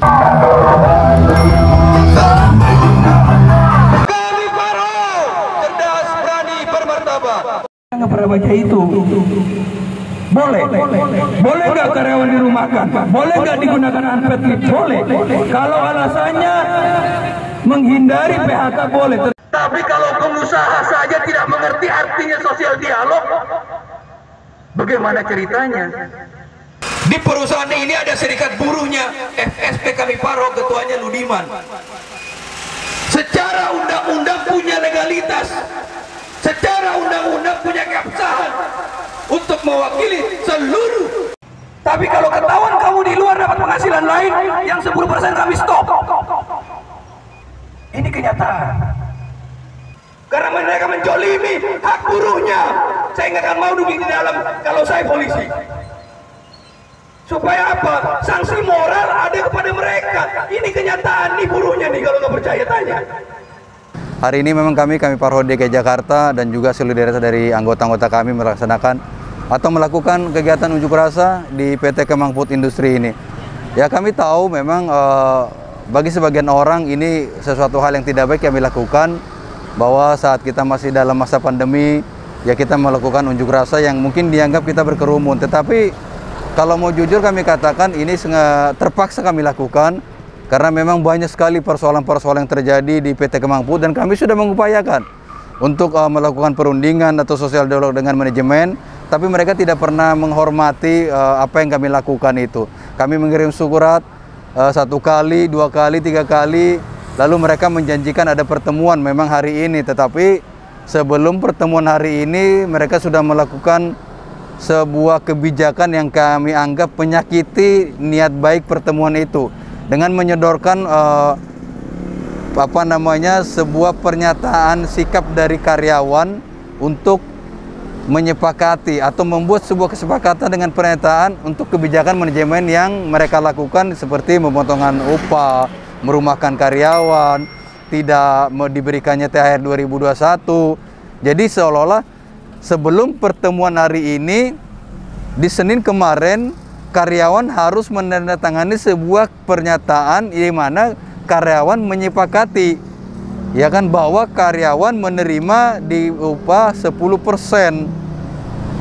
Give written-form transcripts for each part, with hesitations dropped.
Kami Paro, cerdas, berani, bermartabat. Nggak pernah baca itu. Boleh nggak karyawan dirumahkan? Boleh nggak digunakan unpaid leave? Boleh. Kalau alasannya menghindari PHK boleh. Tapi kalau pengusaha saja tidak mengerti artinya sosial dialog, bagaimana ceritanya? Di perusahaan ini ada serikat buruhnya, FSP Kami Paro, ketuanya Ludiman. Secara undang-undang punya legalitas, secara undang-undang punya keabsahan untuk mewakili seluruh. Tapi kalau ketahuan kamu di luar dapat penghasilan lain, yang 10% kami stop. Ini kenyataan. Karena mereka menjolimi hak buruhnya. Saya nggak akan mau duduk di dalam kalau saya polisi. Supaya apa? Sanksi moral ada kepada mereka. Ini kenyataan nih buruhnya nih, kalau nggak percaya tanya. Hari ini memang kami Paro DKI Jakarta dan juga solidaritas dari anggota-anggota kami melaksanakan atau melakukan kegiatan unjuk rasa di PT Kemang Food Industri ini. Ya, kami tahu memang bagi sebagian orang ini sesuatu hal yang tidak baik kami lakukan, bahwa saat kita masih dalam masa pandemi ya kita melakukan unjuk rasa yang mungkin dianggap kita berkerumun. Tetapi kalau mau jujur kami katakan ini terpaksa kami lakukan karena memang banyak sekali persoalan-persoalan yang terjadi di PT Kemang Food dan kami sudah mengupayakan untuk melakukan perundingan atau sosial dialog dengan manajemen, tapi mereka tidak pernah menghormati apa yang kami lakukan itu. Kami mengirim surat 1 kali, 2 kali, 3 kali, lalu mereka menjanjikan ada pertemuan memang hari ini, tetapi sebelum pertemuan hari ini mereka sudah melakukan sebuah kebijakan yang kami anggap menyakiti niat baik pertemuan itu dengan menyodorkan sebuah pernyataan sikap dari karyawan untuk menyepakati atau membuat sebuah kesepakatan dengan pernyataan untuk kebijakan manajemen yang mereka lakukan seperti pemotongan upah, merumahkan karyawan, tidak diberikannya THR 2021. Jadi seolah-olah sebelum pertemuan hari ini, di Senin kemarin, karyawan harus menandatangani sebuah pernyataan di mana karyawan menyepakati, ya kan, bahwa karyawan menerima di upah 10%.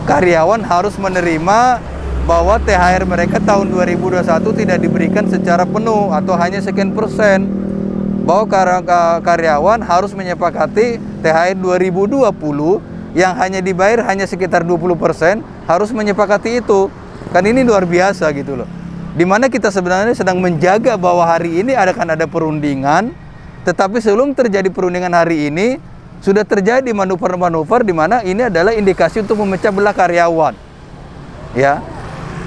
Karyawan harus menerima bahwa THR mereka tahun 2021 tidak diberikan secara penuh atau hanya sekian persen. Bahwa karyawan harus menyepakati THR 2020 yang hanya dibayar hanya sekitar 20%, harus menyepakati itu. Kan ini luar biasa gitu loh. Dimana kita sebenarnya sedang menjaga bahwa hari ini akan ada perundingan, tetapi sebelum terjadi perundingan hari ini, sudah terjadi manuver-manuver di mana ini adalah indikasi untuk memecah belah karyawan. Ya,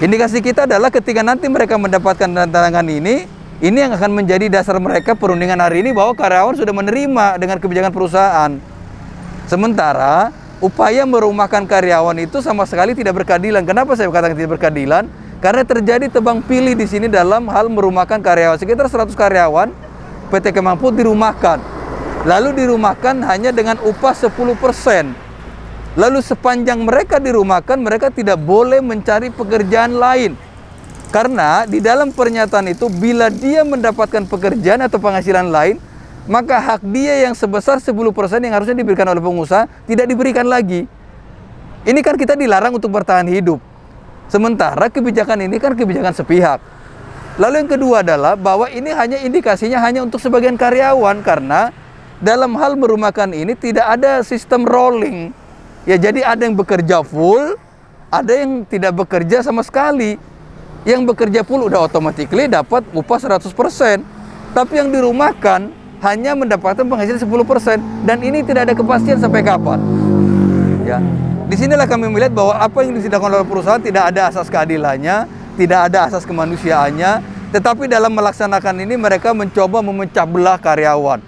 indikasi kita adalah ketika nanti mereka mendapatkan tantangan ini yang akan menjadi dasar mereka perundingan hari ini bahwa karyawan sudah menerima dengan kebijakan perusahaan. Sementara upaya merumahkan karyawan itu sama sekali tidak berkeadilan. Kenapa saya katakan tidak berkeadilan? Karena terjadi tebang pilih di sini dalam hal merumahkan karyawan. Sekitar 100 karyawan PT Kemang Food dirumahkan. Lalu dirumahkan hanya dengan upah 10%. Lalu sepanjang mereka dirumahkan, mereka tidak boleh mencari pekerjaan lain. Karena di dalam pernyataan itu, bila dia mendapatkan pekerjaan atau penghasilan lain, maka hak dia yang sebesar 10% yang harusnya diberikan oleh pengusaha tidak diberikan lagi. Ini kan kita dilarang untuk bertahan hidup. Sementara kebijakan ini kan kebijakan sepihak. Lalu yang kedua adalah bahwa ini hanya indikasinya hanya untuk sebagian karyawan, karena dalam hal merumahkan ini tidak ada sistem rolling. Ya, jadi ada yang bekerja full, ada yang tidak bekerja sama sekali. Yang bekerja full udah otomatis dapat upah 100%. Tapi yang dirumahkan hanya mendapatkan penghasilan 10%, dan ini tidak ada kepastian sampai kapan. Ya, disinilah kami melihat bahwa apa yang disidangkan oleh perusahaan tidak ada asas keadilannya, tidak ada asas kemanusiaannya, tetapi dalam melaksanakan ini mereka mencoba memecah belah karyawan.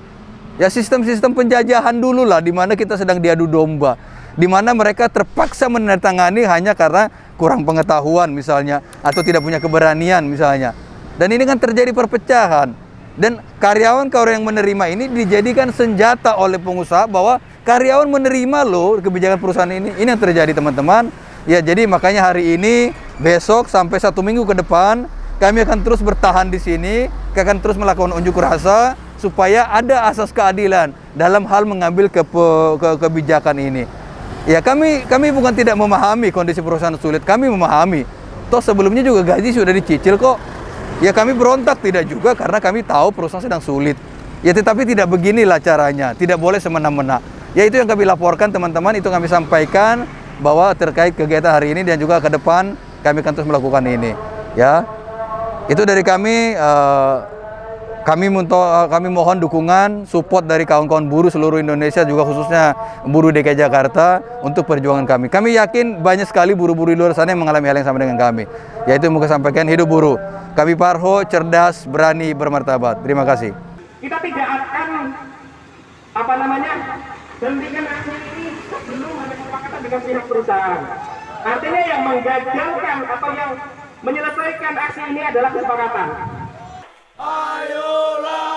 Ya, sistem-sistem penjajahan dulu lah, di mana kita sedang diadu domba, di mana mereka terpaksa menandatangani hanya karena kurang pengetahuan misalnya, atau tidak punya keberanian misalnya. Dan ini kan terjadi perpecahan. Dan karyawan yang menerima ini dijadikan senjata oleh pengusaha bahwa karyawan menerima loh kebijakan perusahaan ini. Ini yang terjadi teman-teman. Ya, jadi makanya hari ini, besok sampai 1 minggu ke depan kami akan terus bertahan di sini, akan terus melakukan unjuk rasa supaya ada asas keadilan dalam hal mengambil kebijakan ini. Ya, kami bukan tidak memahami kondisi perusahaan sulit, kami memahami. Toh sebelumnya juga gaji sudah dicicil kok. Ya, kami berontak tidak juga karena kami tahu perusahaan sedang sulit. Ya, tetapi tidak beginilah caranya, tidak boleh semena-mena. Ya, itu yang kami laporkan teman-teman, itu kami sampaikan bahwa terkait kegiatan hari ini dan juga ke depan kami akan terus melakukan ini. Ya, itu dari kami. Kami mohon dukungan, support dari kawan-kawan buruh seluruh Indonesia, juga khususnya buruh DKI Jakarta untuk perjuangan kami. Kami yakin banyak sekali buruh-buruh di luar sana yang mengalami hal yang sama dengan kami. Yaitu mau sampaikan, hidup buruh. Kami Parho, cerdas, berani, bermartabat. Terima kasih. Kita tidak akan hentikan aksi ini sebelum ada kesepakatan dengan pihak perusahaan. Artinya yang menggagalkan atau yang menyelesaikan aksi ini adalah kesepakatan. Ayolah